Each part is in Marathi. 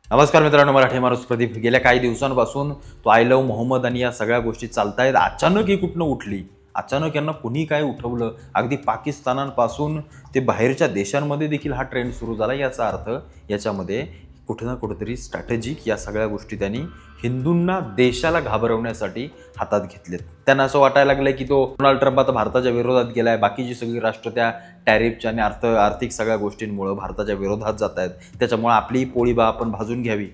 नमस्कार मित्रांनो, मराठी माणूस प्रदीप. गेल्या काही दिवसांपासून तो आय लव्ह मोहम्मद आणि या सगळ्या गोष्टी चालतायत. अचानक ही कुठनं उठली, अचानक यांना कुणी काय उठवलं. अगदी पाकिस्तानापासून ते बाहेरच्या देशांमध्ये देखील हा ट्रेंड सुरू झाला. याचा अर्थ याच्यामध्ये कुठे ना कुठेतरी स्ट्रॅटेजिक या सगळ्या गोष्टी त्यांनी हिंदूंना, देशाला घाबरवण्यासाठी हातात घेतलेत. त्यांना असं वाटायला लागलं की तो डोनाल्ड ट्रम्प आता भारताच्या विरोधात गेलाय. बाकीची सगळी राष्ट्र त्या टॅरिफच्या आणि आर्थिक सगळ्या गोष्टींमुळे भारताच्या विरोधात जात आहेत. त्याच्यामुळे आपली पोळी आपण भाजून घ्यावी.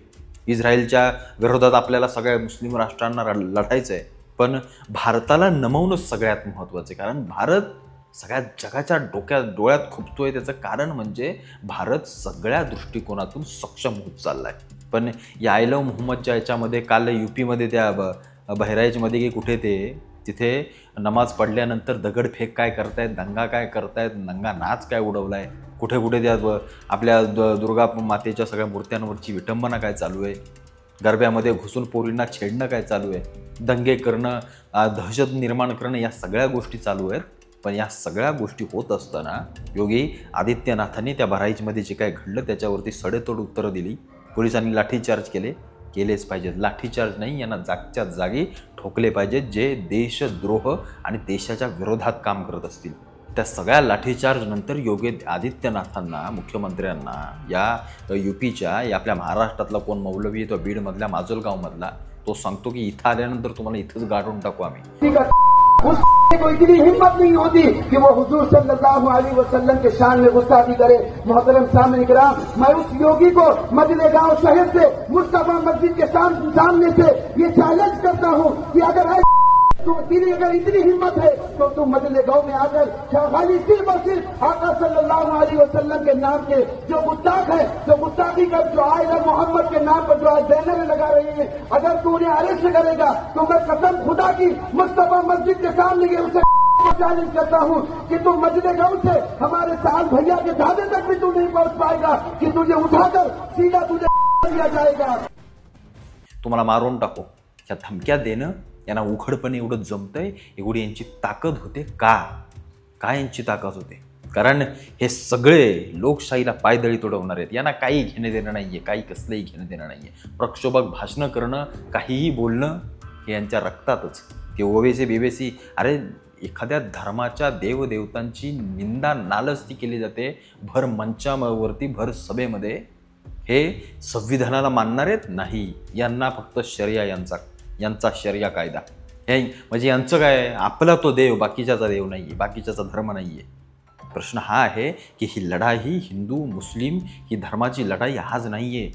इस्रायलच्या विरोधात आपल्याला सगळ्या मुस्लिम राष्ट्रांना लढायचं आहे. पण भारताला नमवणंच सगळ्यात महत्त्वाचं आहे. कारण भारत सगळ्या जगाच्या डोळ्यात खुपतोय. त्याचं कारण म्हणजे भारत सगळ्या दृष्टिकोनातून सक्षम होत चाललाय. पण या आय लव्ह मोहम्मदच्या याच्यामध्ये काल यूपीमध्ये त्या बहराईचमध्ये की कुठे तिथे नमाज पडल्यानंतर दगडफेक काय करतायत, दंगा काय करतायत, नंगा नाच काय उडवलाय, कुठे कुठे त्या आपल्या दुर्गा मातेच्या सगळ्या मूर्त्यांवरची विटंबना काय चालू आहे, गरब्यामध्ये घुसून पोरींना छेडणं काय चालू आहे, दंगे करणं, दहशत निर्माण करणं, या सगळ्या गोष्टी चालू आहेत. पण या सगळ्या गोष्टी होत असताना योगी आदित्यनाथांनी त्या बहराईचमध्ये जे काय घडलं त्याच्यावरती सडेतोड उत्तरं दिली. पोलिसांनी लाठीचार्ज केलेच पाहिजेत. लाठीचार्ज नाही, यांना जागच्या जागी ठोकले पाहिजेत जे देशद्रोह आणि देशाच्या विरोधात काम करत असतील. त्या सगळ्या लाठीचार्ज नंतर योगी आदित्यनाथांना, मुख्यमंत्र्यांना, या यूपीच्या, या आपल्या महाराष्ट्रातला कोण मौलवी आहे तो बीडमधल्या माजलगावमधला, तो सांगतो की इथं आल्यानंतर तुम्हाला इथंच गाडून टाकू आम्ही. को इतनी हिम्मत नहीं होती कि वो हुजूर सल्लल्लाहु अलैहि वसल्लम के शान में गुस्ताखी करे। मोहतरम सामने कराम, मैं उस योगी को मदीना गांव शहर से, मुस्तफा मस्जिद के सामने से ये चैलेंज करता हूँ कि अगर तेरी अगर इतनी हिम्मत है तो तुम मदीना गांव में आकर खाली सिर्फ और सिर्फ आका सल्लल्लाहु अलैहि वसल्लम के नाम के जो गुस्ताख है, जो गुस्ताखी का जो आय लव्ह मोहम्मद के नाम पर जो आज बैनर लगा रहे हैं, अगर तू उन्हें अरेस्ट करेगा तो मैं कसम खुदा की मुस्तफा मस्जिद के सामने के उसे चैलेंज करता हूँ कि तू मस्जिद गांव से हमारे साल भैया के दादे तक भी तू नहीं पहुंच पाएगा, कि तुझे उठाकर सीधा तुझे दिया जाएगा. तुम्हाला मारून टाकू. ह्या धमक्या देणं यांना उघडपणे एवढं जमतंय. एवढी यांची ताकद होते का यांची ताकद होते? कारण हे सगळे लोकशाहीला पायदळी तुडवणार आहेत. यांना काही घेणं देणं नाहीये, काही कसलंही घेणं देणं नाहीये. प्रक्षोभक भाषणं करणं, काहीही बोलणं हे यांच्या रक्तातच. ते ओवेसी बिवेसी, अरे एखाद्या धर्माच्या देवदेवतांची निंदा नालस्ती केली जाते भर मंचावरती, भर सभेमध्ये. हे संविधानाला मानणार आहेत? नाही. यांना फक्त शरिया, यांचा शरिया कायदा हे म्हणजे यांचं काय, आपला तो देव, बाकीच्याचा देव नाही आहे, बाकीच्याचा धर्म नाही आहे. प्रश्न हा आहे की ही लढाई, हिंदू मुस्लिम ही धर्माची लढाई आज नाही आहे.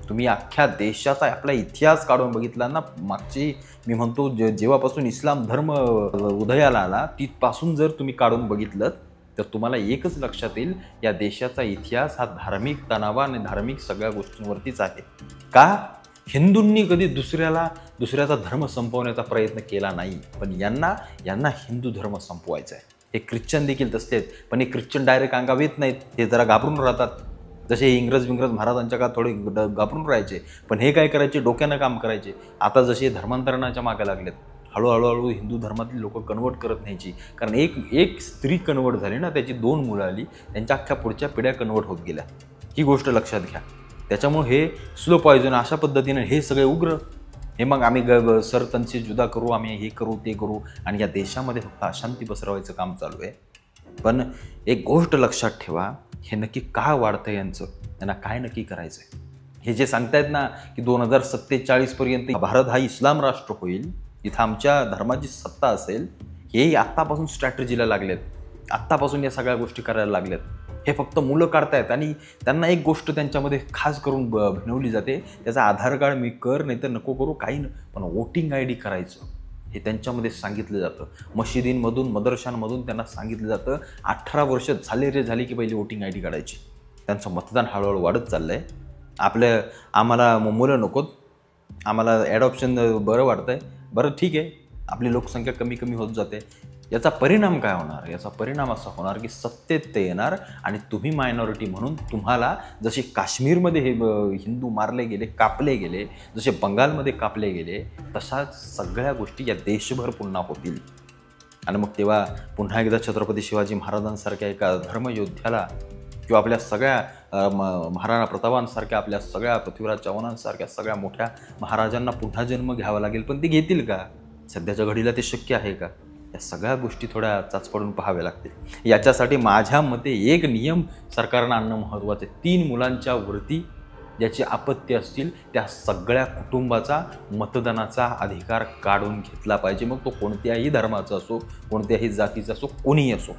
तुम्ही अख्ख्या देशाचा आपला इतिहास काढून बघितला ना, मागची मी म्हणतो जेव्हापासून इस्लाम धर्म उदयाला आला तिथपासून जर तुम्ही काढून बघितलं तर तुम्हाला एकच लक्षात येईल, या देशाचा इतिहास हा धार्मिक तणावा आणि धार्मिक सगळ्या गोष्टींवरतीच आहे. का? हिंदूंनी कधी दुसऱ्याचा धर्म संपवण्याचा प्रयत्न केला नाही. पण यांना हिंदू धर्म संपवायचा आहे. हे ख्रिश्चन देखील तसले आहेत, पण हे ख्रिश्चन डायरेक्ट अंगावर येत नाहीत. हे जरा घाबरून राहतात. जसे इंग्रज महाराजांच्या काळात थोडे घाबरून राहायचे, पण हे काय करायचे, डोक्यानं काम करायचे. आता जसे धर्मांतरणाच्या मागे लागलेत, हळूहळू हिंदू धर्मातली लोक कन्वर्ट करत न्यायची. कारण एक स्त्री कन्वर्ट झाली ना, त्याची 2 मुलं आली, त्यांच्या अख्ख्या पुढच्या पिढ्या कन्वर्ट होत गेल्या. ही गोष्ट लक्षात घ्या. त्याच्यामुळे हे स्लो पॉयझन अशा पद्धतीनं हे सगळे उग्र, हे मग आम्ही सर तनसे जुदा करू, आम्ही हे करू ते करू, आणि या देशामध्ये फक्त अशांती पसरवायचं काम चालू आहे. पण एक गोष्ट लक्षात ठेवा, हे नक्की का वाढतं, यांना काय नक्की करायचं आहे? हे जे सांगतायत ना की 2047 पर्यंत भारत हा इस्लाम राष्ट्र होईल, इथं आमच्या धर्माची सत्ता असेल, हे आत्तापासून स्ट्रॅटेजीला लागलेत. आत्तापासून या सगळ्या गोष्टी करायला लागल्यात. हे फक्त मुलं काढतायत आणि त्यांना एक गोष्ट त्यांच्यामध्ये खास करून भिनवली जाते, त्याचा आधार कार्ड मी कर, नाही तर नको करू, काही नाही, पण वोटिंग ID करायचं हे त्यांच्यामध्ये सांगितलं जातं. मशिदींमधून, मदरशांमधून त्यांना सांगितलं जातं 18 वर्ष झाली की पहिली वोटिंग ID काढायची. त्यांचं मतदान हळूहळू वाढत चाललं आहे. आम्हाला मुलं नकोत, आम्हाला ॲडॉप्शन बरं वाटतं आहे, बरं ठीक आहे, आपली लोकसंख्या कमी होत जाते. याचा परिणाम काय होणार? याचा परिणाम असा होणार की सत्तेत ते येणार आणि तुम्ही मायनॉरिटी म्हणून तुम्हाला, जसे काश्मीरमध्ये हे हिंदू मारले गेले, कापले गेले, जसे बंगालमध्ये कापले गेले, तशा सगळ्या गोष्टी या देशभर पुन्हा होतील. आणि मग तेव्हा पुन्हा एकदा छत्रपती शिवाजी महाराजांसारख्या एका धर्मयोद्ध्याला किंवा आपल्या सगळ्या महाराणा प्रतापांसारख्या, आपल्या सगळ्या पृथ्वीराज चव्हाणांसारख्या सगळ्या मोठ्या महाराजांना पुन्हा जन्म घ्यावा लागेल, पण ते घेतील का? सध्याच्या घडीला ते शक्य आहे का? या सगळ्या गोष्टी थोड्या चाचपडून पाहाव्या लागतील. याच्यासाठी माझ्या मते एक नियम सरकारनं आणणं महत्त्वाचं आहे. 3 मुलांच्या वरती ज्याची आपत्ती असतील त्या सगळ्या कुटुंबाचा मतदानाचा अधिकार काढून घेतला पाहिजे. मग तो कोणत्याही धर्माचा असो, कोणत्याही जातीचा असो, कोणीही असो,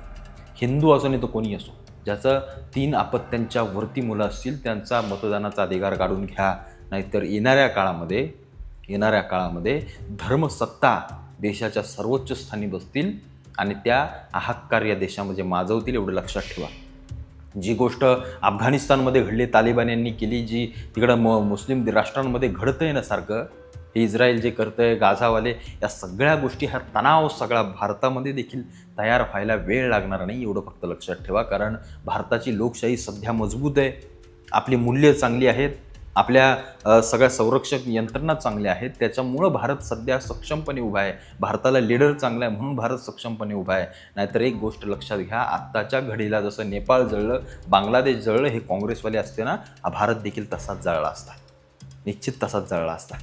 हिंदू असो नाही तो कोणी असो, ज्याचं 3 आपत्त्यांच्या वरती मुलं असतील त्यांचा मतदानाचा अधिकार काढून घ्या. नाहीतर येणाऱ्या काळामध्ये धर्मसत्ता देशाच्या सर्वोच्च स्थानी बसतील आणि त्या हाहाकार या देशामध्ये माजवतील. एवढं लक्षात ठेवा. जी गोष्ट अफगाणिस्तानमध्ये घडली, तालिबान यांनी केली, जी तिकडं मुस्लिम राष्ट्रांमध्ये घडतंय ना सारखं, हे इस्रायल जे करतंय, गाझावाले, या सगळ्या गोष्टी, हा तणाव सगळा भारतामध्ये देखील तयार व्हायला वेळ लागणार नाही. एवढं फक्त लक्षात ठेवा. कारण भारताची लोकशाही सध्या मजबूत आहे, आपली मूल्य चांगली आहेत, आपल्या सगळ्या संरक्षक यंत्रणा चांगल्या आहेत. त्याच्यामुळं भारत सध्या सक्षमपणे उभा आहे. भारताला लीडर चांगला आहे म्हणून भारत सक्षमपणे उभा आहे. नाहीतर एक गोष्ट लक्षात घ्या, आत्ताच्या घडीला जसं नेपाळ जळलं, बांगलादेश जळलं, हे काँग्रेसवाले असते ना, हा भारत देखील तसाच जळला असता, निश्चित तसाच जळला असता.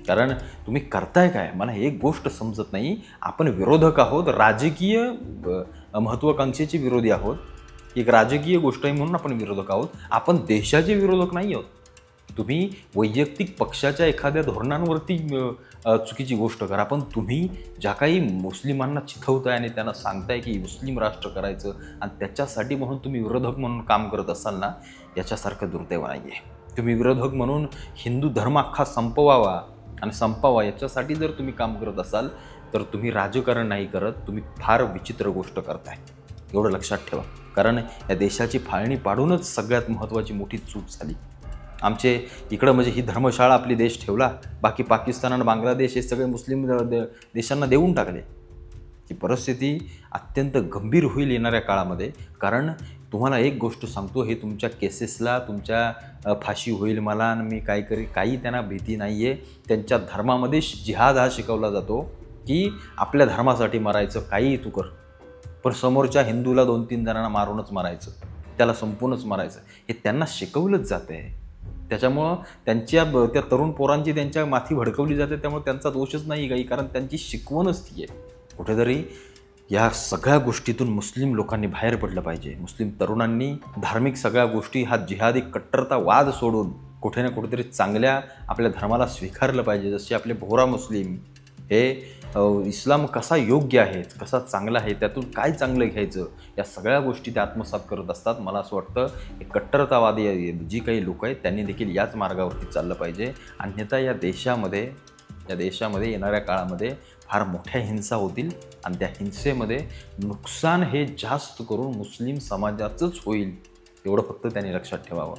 कारण तुम्ही करताय काय? मला एक गोष्ट समजत नाही. आपण विरोधक आहोत, राजकीय महत्त्वाकांक्षेचे विरोधी आहोत. एक राजकीय गोष्ट आहे म्हणून आपण विरोधक आहोत. आपण देशाचे विरोधक नाही आहोत. तुम्ही वैयक्तिक पक्षाच्या एखाद्या धोरणांवरती चुकीची गोष्ट करा, पण तुम्ही ज्या काही मुस्लिमांना चिथवताय आणि त्यांना सांगताय की मुस्लिम राष्ट्र करायचं आणि त्याच्यासाठी म्हणून तुम्ही विरोधक म्हणून काम करत असाल ना, याच्यासारखं दुर्दैव नाही आहे. तुम्ही विरोधक म्हणून हिंदू धर्म अख्खा संपवावा याच्यासाठी जर तुम्ही काम करत असाल तर तुम्ही राजकारण नाही करत, तुम्ही फार विचित्र गोष्ट करताय. एवढं लक्षात ठेवा. कारण या देशाची फाळणी पाडूनच सगळ्यात महत्त्वाची मोठी चूक झाली. आमचे इकडं म्हणजे ही धर्मशाळा आपली देश ठेवला, बाकी पाकिस्तान आणि बांगलादेश हे सगळे मुस्लिम देशांना देऊन टाकले. ही परिस्थिती अत्यंत गंभीर होईल येणाऱ्या काळामध्ये. कारण तुम्हाला एक गोष्ट सांगतो, हे तुमच्या केसेसला तुमच्या फाशी होईल मला आणि मी काय करी, काही त्यांना भीती नाही आहे. त्यांच्या धर्मामध्ये जिहाद हा शिकवला जातो की आपल्या धर्मासाठी मरायचं, काहीही तू कर, पण समोरच्या हिंदूला 2-3 जणांना मारूनच मारायचं, त्याला संपूनच मारायचं, हे त्यांना शिकवलंच जातं आहे. त्याच्यामुळं त्या तरुण पोरांची त्यांच्या माथी भडकवली जाते. त्यामुळे त्यांचा दोषच नाही काही, कारण त्यांची शिकवणच ती आहे. कुठेतरी या सगळ्या गोष्टीतून मुस्लिम लोकांनी बाहेर पडलं पाहिजे. मुस्लिम तरुणांनी धार्मिक सगळ्या गोष्टी, हा जिहादी कट्टरतावाद सोडून कुठे ना कुठेतरी चांगल्या आपल्या धर्माला स्वीकारलं पाहिजे. जसे आपले बोहरा मुस्लिम हे इस्लाम कसा योग्य आहे, कसा चांगला आहे, त्यातून काय चांगलं घ्यायचं, या सगळ्या गोष्टी ते आत्मसात करत असतात. मला असं वाटतं हे कट्टरतावादी जी काही लोक आहेत त्यांनी देखील याच मार्गावरती चाललं पाहिजे. अन्यथा या देशामध्ये येणाऱ्या काळामध्ये फार मोठ्या हिंसा होतील आणि त्या हिंसेमध्ये नुकसान हे जास्त करून मुस्लिम समाजाचंच होईल. एवढं फक्त त्यांनी लक्षात ठेवावं.